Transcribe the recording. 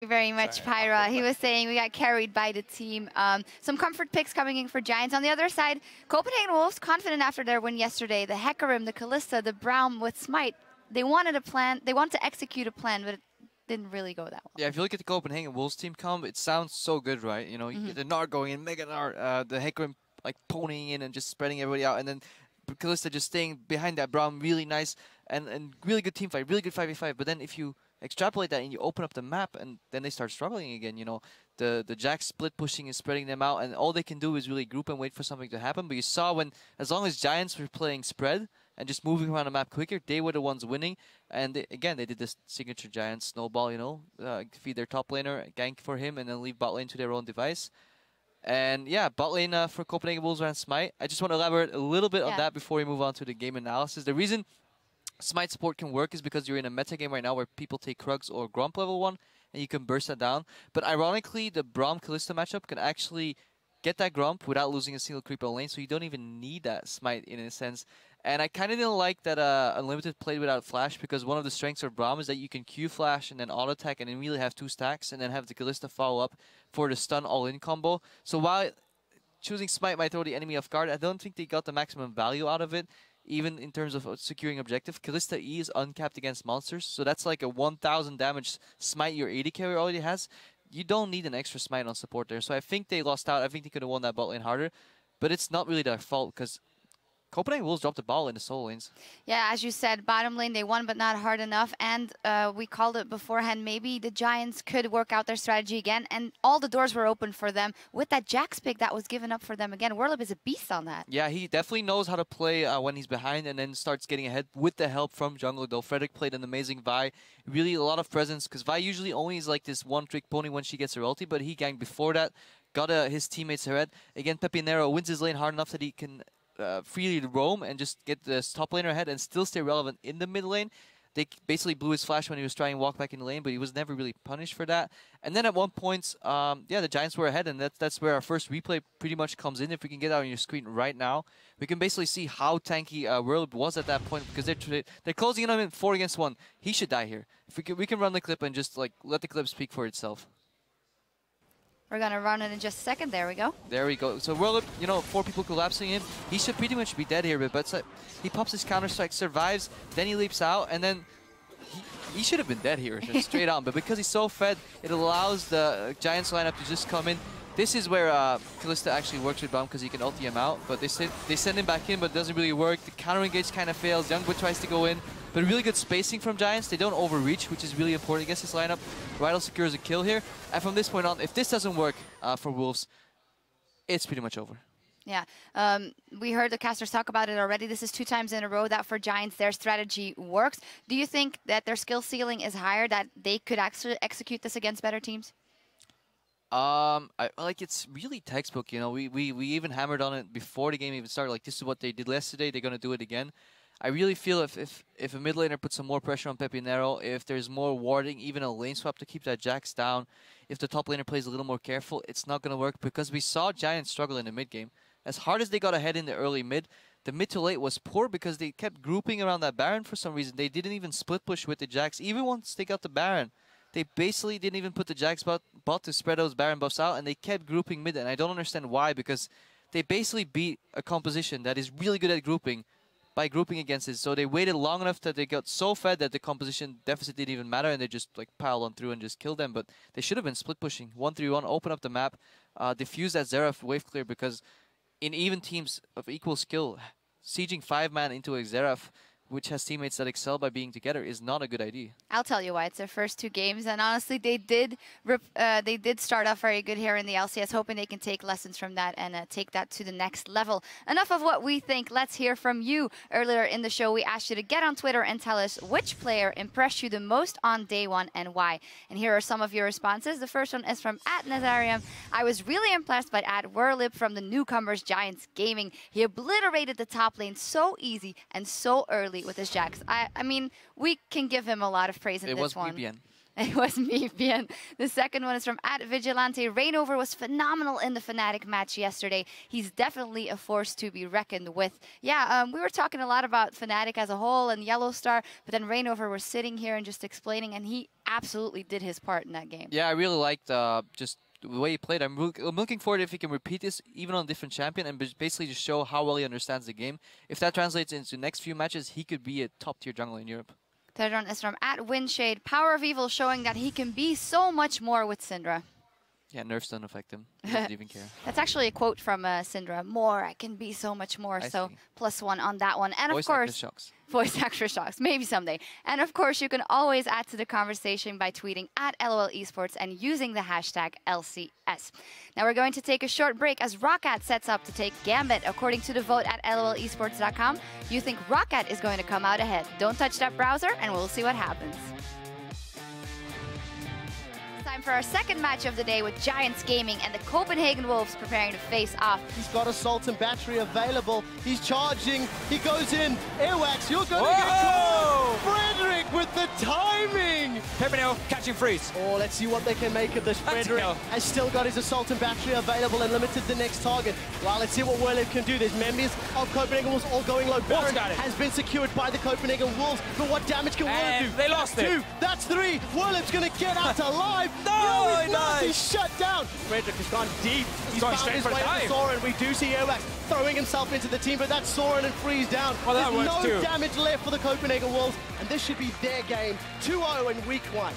Very much, Pyra. He was saying we got carried by the team. Some comfort picks coming in for Giants. On the other side, Copenhagen Wolves confident after their win yesterday. The Hecarim, the Kalista, the Braum with Smite. They wanted a plan. They wanted to execute a plan, but it didn't really go that well. Yeah, if you look at the Copenhagen Wolves team comp, it sounds so good, right? You know, the Nard going in, Mega Nard, the Hecarim like ponying in and just spreading everybody out, and then Kalista just staying behind that Braum, really nice and really good team fight, really good 5v5. But then if you extrapolate that and you open up the map, and then they start struggling again. You know, the Jack split pushing is spreading them out, and all they can do is really group and wait for something to happen. But you saw when, as long as Giants were playing spread and just moving around the map quicker, they were the ones winning. And again, they did this signature Giant snowball, you know, feed their top laner, gank for him, and then leave bot lane to their own device. And yeah, bot lane for Copenhagen Wolves ran Smite. I just want to elaborate a little bit on that before we move on to the game analysis. The reason Smite support can work is because you're in a meta game right now where people take Krugs or Gromp level 1 and you can burst that down. But ironically, the Braum Kalista matchup can actually get that Gromp without losing a single creep on lane, so you don't even need that Smite in a sense. And I kind of didn't like that Unlimited played without Flash, because one of the strengths of Braum is that you can Q Flash and then auto attack and then really have 2 stacks and then have the Kalista follow up for the stun all-in combo. So while choosing Smite might throw the enemy off guard, I don't think they got the maximum value out of it. Even in terms of securing objective, Kalista E is uncapped against monsters, so that's like a 1000 damage smite your AD carrier already has. You don't need an extra smite on support there, so I think they lost out. I think they could have won that bot lane harder, but it's not really their fault, because Copenhagen Wolves dropped the ball in the solo lanes. Yeah, as you said, bottom lane they won, but not hard enough. And we called it beforehand, maybe the Giants could work out their strategy again, and all the doors were open for them with that Jax pick that was given up for them again. Whirlip is a beast on that. Yeah, he definitely knows how to play when he's behind and then starts getting ahead with the help from jungle, though. Frederick played an amazing Vi. Really a lot of presence, because Vi usually only is like this one-trick pony when she gets her ulti, but he ganked before that, got his teammates ahead. Again, Pepinero wins his lane hard enough that he can freely roam and just get the top laner ahead and still stay relevant in the mid lane. They basically blew his flash when he was trying to walk back in the lane, but he was never really punished for that. And then at one point, yeah, the Giants were ahead, and that's where our first replay pretty much comes in. If we can get out on your screen right now, we can basically see how tanky Whirlip was at that point, because they're closing in on him 4 against 1. He should die here. If we can run the clip and just like let the clip speak for itself. We're going to run it in just a second. There we go. There we go. So Whirlip, you know, 4 people collapsing him. He should pretty much be dead here, but he pops his counter-strike, survives, then he leaps out, and then he should have been dead here, just straight on. But because he's so fed, it allows the Giants lineup to just come in. This is where Kalista actually works with Braum, because he can ulti him out, but they send him back in, but it doesn't really work. The counter-engage kind of fails. Youngboy tries to go in, but really good spacing from Giants. They don't overreach, which is really important against this lineup. Rydell secures a kill here, and from this point on, if this doesn't work for Wolves, it's pretty much over. Yeah, we heard the casters talk about it already. This is 2 times in a row that for Giants, their strategy works. Do you think that their skill ceiling is higher, that they could actually execute this against better teams? Like, it's really textbook, you know. We even hammered on it before the game even started. Like, this is what they did yesterday. They're going to do it again. I really feel if a mid laner puts some more pressure on Pepinero, if there's more warding, even a lane swap to keep that Jax down, if the top laner plays a little more careful, it's not going to work, because we saw Giants struggle in the mid game. As hard as they got ahead in the early mid, the mid to late was poor because they kept grouping around that Baron for some reason. They didn't even split push with the Jax, even once they got the Baron. They basically didn't even put the Jax bot to spread those Baron buffs out, and they kept grouping mid, and I don't understand why, because they basically beat a composition that is really good at grouping by grouping against it. So they waited long enough that they got so fed that the composition deficit didn't even matter, and they just like piled on through and just killed them. But they should have been split pushing 1-3-1, open up the map, diffuse that Xerath wave clear, because in even teams of equal skill, sieging 5-man into a Xerath, which has teammates that excel by being together, is not a good idea. I'll tell you why. It's their first 2 games, and honestly, they did start off very good here in the LCS, hoping they can take lessons from that and take that to the next level. Enough of what we think. Let's hear from you. Earlier in the show, we asked you to get on Twitter and tell us which player impressed you the most on day 1 and why. And here are some of your responses. The first one is from @Nazarium. I was really impressed by @Whirlip from the newcomers Giants Gaming. He obliterated the top lane so easy and so early with his Jax. I mean, we can give him a lot of praise in this one. It was BBN. It was me, Bien. The second one is from @Vigilante. Rainover was phenomenal in the Fnatic match yesterday. He's definitely a force to be reckoned with. Yeah, we were talking a lot about Fnatic as a whole and Yellow Star, but then Rainover was sitting here and just explaining, and he absolutely did his part in that game. Yeah, I really liked just the way he played. I'm looking forward if he can repeat this even on a different champion and basically just show how well he understands the game. If that translates into next few matches, he could be a top-tier jungler in Europe. Third one is from @Windshade. Power of Evil showing that he can be so much more with Syndra. Yeah, nerfs don't affect him. He doesn't even care. That's actually a quote from Syndra. More, I can be so much more. So +1 on that one. And Voice of course, actor shocks. Voice actor shocks, maybe someday. And of course, you can always add to the conversation by tweeting @LOL Esports and using the hashtag LCS. Now we're going to take a short break as Roccat sets up to take Gambit. According to the vote at lolesports.com, you think Roccat is going to come out ahead. Don't touch that browser and we'll see what happens. Time for our second match of the day with Giants Gaming and the Copenhagen Wolves preparing to face off. He's got Assault and Battery available. He's charging. He goes in. Airwax, you're going to get caught. Frederick with the timing. Pepinel catching freeze. Oh, let's see what they can make of this. Frederick has still got his Assault and Battery available and limited the next target. Well, let's see what Werlip can do. There's members of Copenhagen Wolves all going low. Baron has been secured by the Copenhagen Wolves. But what damage can Werlip do? They lost it. 2. That's 3. Werlip's going to get out alive. No, he's not. He's shut down. Frederick has gone deep. He's going found straight his for way the to Soren. We do see Airwax throwing himself into the team, but that's Soren and freeze down. Well, that There's works no too. damage left for the Copenhagen Wolves, and this should be their game. 2-0 in week 1.